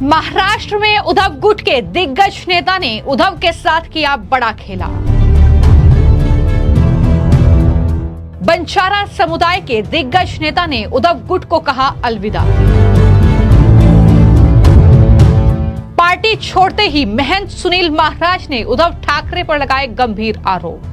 महाराष्ट्र में उद्धव गुट के दिग्गज नेता ने उद्धव के साथ किया बड़ा खेला। बंजारा समुदाय के दिग्गज नेता ने उद्धव गुट को कहा अलविदा। पार्टी छोड़ते ही महंत सुनील महाराज ने उद्धव ठाकरे पर लगाए गंभीर आरोप।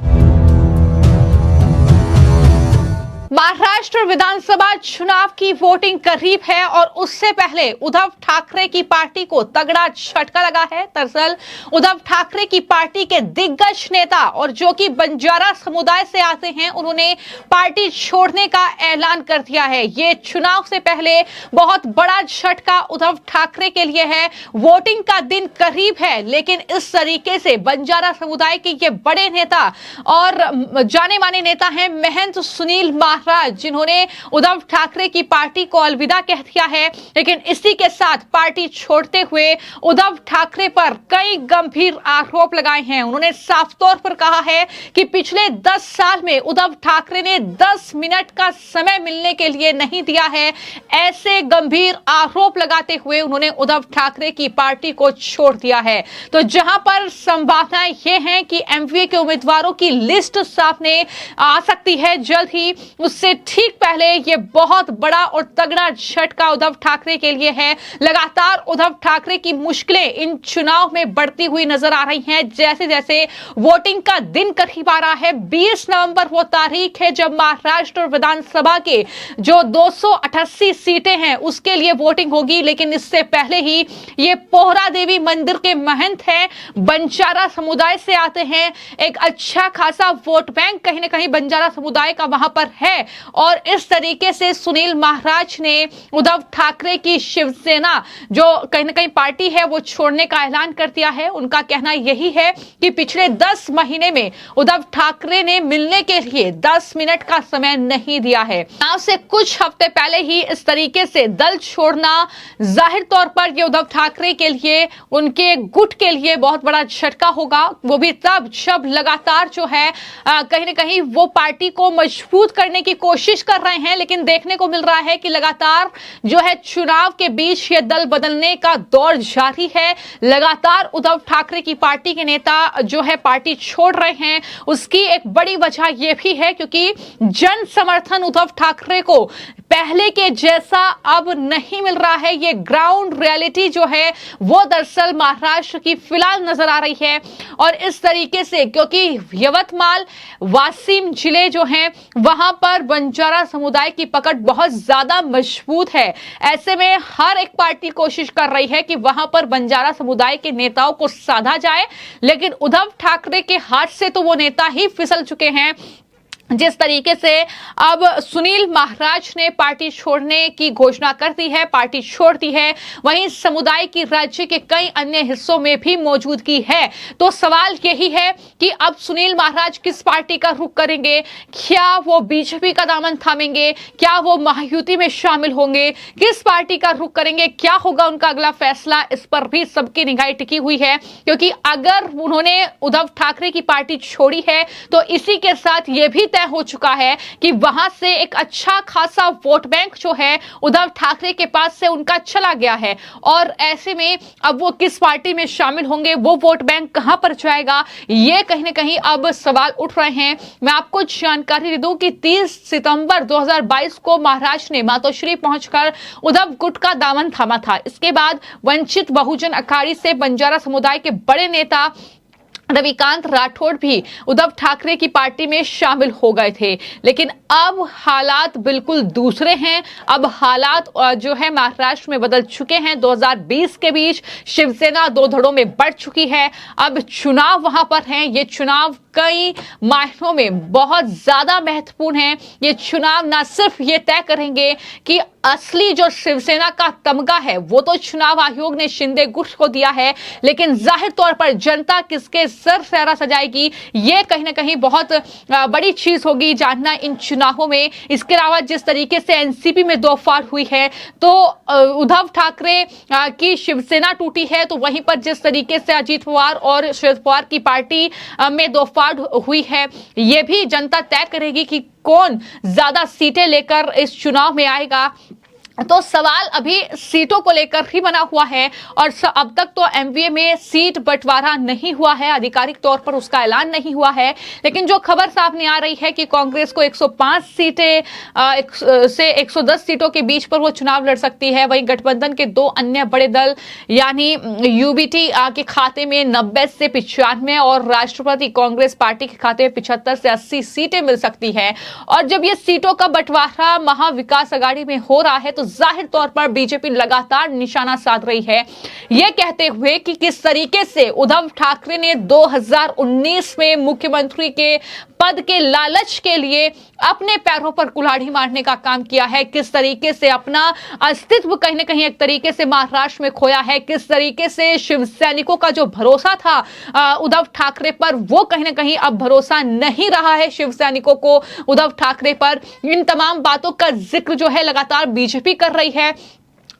महाराष्ट्र विधानसभा चुनाव की वोटिंग करीब है और उससे पहले उद्धव ठाकरे की पार्टी को तगड़ा झटका लगा है। दरअसल उद्धव ठाकरे की पार्टी के दिग्गज नेता और जो कि बंजारा समुदाय से आते हैं, उन्होंने पार्टी छोड़ने का ऐलान कर दिया है। ये चुनाव से पहले बहुत बड़ा झटका उद्धव ठाकरे के लिए है। वोटिंग का दिन करीब है, लेकिन इस तरीके से बंजारा समुदाय के ये बड़े नेता और जाने माने नेता हैं महंत सुनील महाराज, जिन्होंने उद्धव ठाकरे की पार्टी को अलविदा कह दिया है। लेकिन इसी के साथ पार्टी छोड़ते हुए उद्धव ठाकरे पर कई गंभीर आरोप लगाए हैं। उन्होंने साफ तौर पर कहा है कि पिछले 10 साल में उद्धव ठाकरे ने 10 मिनट का समय मिलने के लिए नहीं दिया है। ऐसे गंभीर आरोप लगाते हुए उन्होंने उद्धव ठाकरे की पार्टी को छोड़ दिया है। तो जहां पर संभावनाएं ये हैं कि एमवीए के उम्मीदवारों की लिस्ट सामने आ सकती है जल्द ही, उससे ठीक पहले यह बहुत बड़ा और तगड़ा झटका उद्धव ठाकरे के लिए है। लगातार उद्धव ठाकरे की मुश्किलें इन चुनाव में बढ़ती हुई नजर आ रही हैं। जैसे जैसे वोटिंग का दिन करीब आ रहा है, 20 नवंबर वो तारीख है जब महाराष्ट्र विधानसभा के जो 288 सीटें हैं उसके लिए वोटिंग होगी। लेकिन इससे पहले ही ये पोहरा देवी मंदिर के महंत हैं, बंजारा समुदाय से आते हैं। एक अच्छा खासा वोट बैंक कहीं ना कहीं बंजारा समुदाय का वहां पर है और इस तरीके से सुनील महाराज ने उद्धव ठाकरे की शिवसेना जो कहीं ना कहीं पार्टी है वो छोड़ने का ऐलान कर दिया है। उनका कहना यही है कि पिछले 10 महीने में उद्धव ठाकरे ने मिलने के लिए 10 मिनट का समय नहीं दिया है। चुनाव से कुछ हफ्ते पहले ही इस तरीके से दल छोड़ना जाहिर तौर पर ये उद्धव ठाकरे के लिए, उनके गुट के लिए बहुत बड़ा झटका होगा। वो भी तब जब लगातार जो है कहीं ना कहीं वो पार्टी को मजबूत करने की कोशिश कर रहे हैं। लेकिन देखने को मिल रहा है कि लगातार जो है चुनाव के बीच ये दल बदलने का दौर जारी है। लगातार उद्धव ठाकरे की पार्टी के नेता जो है पार्टी छोड़ रहे हैं। उसकी एक बड़ी वजह यह भी है क्योंकि जन समर्थन उद्धव ठाकरे को पहले के जैसा अब नहीं मिल रहा है। ये ग्राउंड रियलिटी जो है वो दरअसल महाराष्ट्र की फिलहाल नजर आ रही है। और इस तरीके से क्योंकि यवतमाल वाशिम जिले जो हैं वहां पर बंजारा समुदाय की पकड़ बहुत ज्यादा मजबूत है। ऐसे में हर एक पार्टी कोशिश कर रही है कि वहां पर बंजारा समुदाय के नेताओं को साधा जाए। लेकिन उद्धव ठाकरे के हाथ से तो वो नेता ही फिसल चुके हैं। जिस तरीके से अब सुनील महाराज ने पार्टी छोड़ने की घोषणा कर दी है, पार्टी छोड़ दी है, वहीं समुदाय की राज्य के कई अन्य हिस्सों में भी मौजूदगी है। तो सवाल यही है कि अब सुनील महाराज किस पार्टी का रुख करेंगे? क्या वो बीजेपी का दामन थामेंगे? क्या वो महायुति में शामिल होंगे? किस पार्टी का रुख करेंगे? क्या होगा उनका अगला फैसला? इस पर भी सबकी निगाहें टिकी हुई है क्योंकि अगर उन्होंने उद्धव ठाकरे की पार्टी छोड़ी है तो इसी के साथ ये भी हो चुका है कि वहां से एक अच्छा खासा वोट बैंक जो है उद्धव ठाकरे के पास से उनका चला गया है। और ऐसे में अब वो किस पार्टी में शामिल होंगे, वो वोट बैंक कहां पर जाएगा, ये कहीं ना कहीं अब सवाल उठ रहे हैं। मैं आपको जानकारी दे दूं कि 30 सितंबर 2022 को महाराष्ट्र ने मातोश्री पहुंचकर उद्धव गुट का दामन थामा था। इसके बाद वंचित बहुजन अखाड़ी से बंजारा समुदाय के बड़े नेता रविकांत राठौड़ भी उद्धव ठाकरे की पार्टी में शामिल हो गए थे। लेकिन अब हालात बिल्कुल दूसरे हैं। अब हालात जो है महाराष्ट्र में बदल चुके हैं। 2020 के बीच शिवसेना 2 धड़ों में बढ़ चुकी है। अब चुनाव वहां पर हैं। ये चुनाव कई मायनों में बहुत ज्यादा महत्वपूर्ण है। ये चुनाव ना सिर्फ ये तय करेंगे कि असली जो शिवसेना का तमगा है वो तो चुनाव आयोग ने शिंदे गुट को दिया है, लेकिन जाहिर तौर पर जनता किसके सर फहरा सजाएगी ये कहीं ना कहीं बहुत बड़ी चीज होगी जानना इन चुनावों में। इसके अलावा जिस तरीके से एनसीपी में 2 फाड़ हुई है तो उद्धव ठाकरे की शिवसेना टूटी है, तो वहीं पर जिस तरीके से अजीत पवार और शरद पवार की पार्टी में 2 फाड़ हुई है, ये भी जनता तय करेगी कि कौन ज्यादा सीटें लेकर इस चुनाव में आएगा। तो सवाल अभी सीटों को लेकर ही बना हुआ है और अब तक तो एमवीए में सीट बंटवारा नहीं हुआ है, आधिकारिक तौर पर उसका ऐलान नहीं हुआ है। लेकिन जो खबर सामने आ रही है कि कांग्रेस को 105 सीटें से 110 सीटों के बीच पर वो चुनाव लड़ सकती है। वहीं गठबंधन के दो अन्य बड़े दल यानी यूबीटी के खाते में 90 से 95 और राष्ट्रवादी कांग्रेस पार्टी के खाते में 75 से 80 सीटें मिल सकती है। और जब ये सीटों का बंटवारा महाविकास अघाड़ी में हो रहा है तो जाहिर तौर पर बीजेपी लगातार निशाना साध रही है, यह कहते हुए कि किस तरीके से उद्धव ठाकरे ने 2019 में मुख्यमंत्री के पद के लालच के लिए अपने पैरों पर कुल्हाड़ी मारने का काम किया है, किस तरीके से अपना अस्तित्व कहीं ना कहीं एक तरीके से महाराष्ट्र में खोया है, किस तरीके से शिव सैनिकों का जो भरोसा था उद्धव ठाकरे पर वो कहीं ना कहीं अब भरोसा नहीं रहा है शिव सैनिकों को उद्धव ठाकरे पर। इन तमाम बातों का जिक्र जो है लगातार बीजेपी कर रही है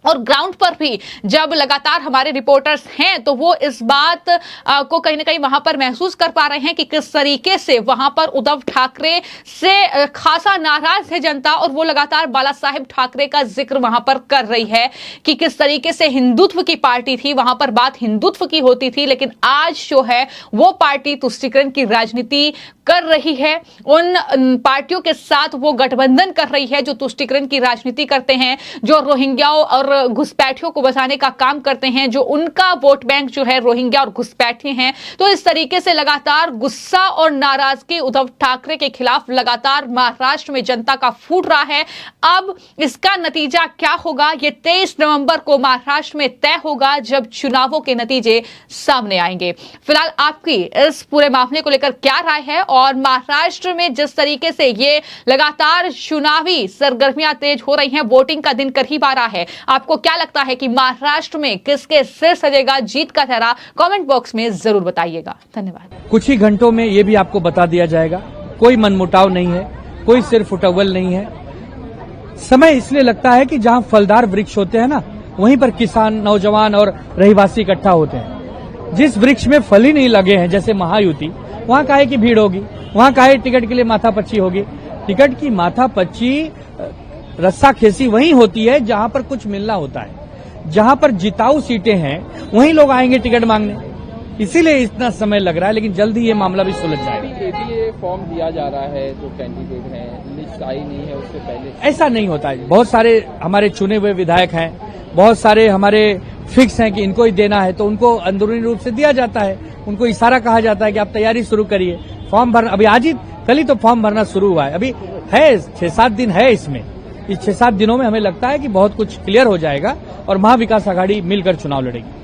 और ग्राउंड पर भी जब लगातार हमारे रिपोर्टर्स हैं तो वो इस बात को कहीं ना कहीं वहां पर महसूस कर पा रहे हैं कि किस तरीके से वहां पर उद्धव ठाकरे से खासा नाराज है जनता और वो लगातार बाला साहेब ठाकरे का जिक्र वहां पर कर रही है कि किस तरीके से हिंदुत्व की पार्टी थी, वहां पर बात हिंदुत्व की होती थी, लेकिन आज जो है वो पार्टी तुष्टीकरण की राजनीति कर रही है। उन पार्टियों के साथ वो गठबंधन कर रही है जो तुष्टीकरण की राजनीति करते हैं, जो रोहिंग्याओं और घुसपैठियों को बचाने का काम करते हैं, जो उनका वोट बैंक जो है रोहिंग्या और घुसपैठे हैं। तो इस तरीके से लगातार गुस्सा और नाराजगी उद्धव ठाकरे के खिलाफ लगातार महाराष्ट्र में जनता का फूट रहा है। अब इसका नतीजा क्या होगा ये 23 नवंबर को महाराष्ट्र में तय होगा जब चुनावों के नतीजे सामने आएंगे। फिलहाल आपकी इस पूरे मामले को लेकर क्या राय है और महाराष्ट्र में जिस तरीके से ये लगातार चुनावी सरगर्मियां तेज हो रही हैं, वोटिंग का दिन करीब आ रहा है, आपको क्या लगता है कि महाराष्ट्र में किसके सिर सजेगा जीत का चेहरा? कमेंट बॉक्स में जरूर बताइएगा। धन्यवाद। कुछ ही घंटों में ये भी आपको बता दिया जाएगा। कोई मनमुटाव नहीं है, कोई सिर फुटअव्वल नहीं है। समय इसलिए लगता है कि जहां फलदार वृक्ष होते हैं ना, वहीं पर किसान, नौजवान और रहीवासी इकट्ठा होते हैं। जिस वृक्ष में फल ही नहीं लगे हैं जैसे महायुति, वहां काहे की भीड़ होगी, वहां काहे टिकट के लिए माथापच्ची होगी। टिकट की माथापच्ची रस्सा खेसी वहीं होती है जहां पर कुछ मिलना होता है। जहां पर जिताऊ सीटें हैं वहीं लोग आएंगे टिकट मांगने, इसीलिए इतना समय लग रहा है, लेकिन जल्दी ये मामला भी सुलझ जाएगा। ये फॉर्म दिया जा रहा है, जो कैंडिडेट हैं, लिस्ट आई नहीं है उससे पहले? ऐसा नहीं होता है। बहुत सारे हमारे चुने हुए विधायक हैं, बहुत सारे हमारे फिक्स हैं कि इनको ही देना है, तो उनको अंदरूनी रूप से दिया जाता है। उनको इशारा कहा जाता है कि आप तैयारी शुरू करिए, फॉर्म भरना। अभी आज ही कल ही तो फॉर्म भरना शुरू हुआ है, अभी है 6-7 दिन है इसमें। इस 6-7 दिनों में हमें लगता है कि बहुत कुछ क्लियर हो जाएगा और महाविकास अघाड़ी मिलकर चुनाव लड़ेगी।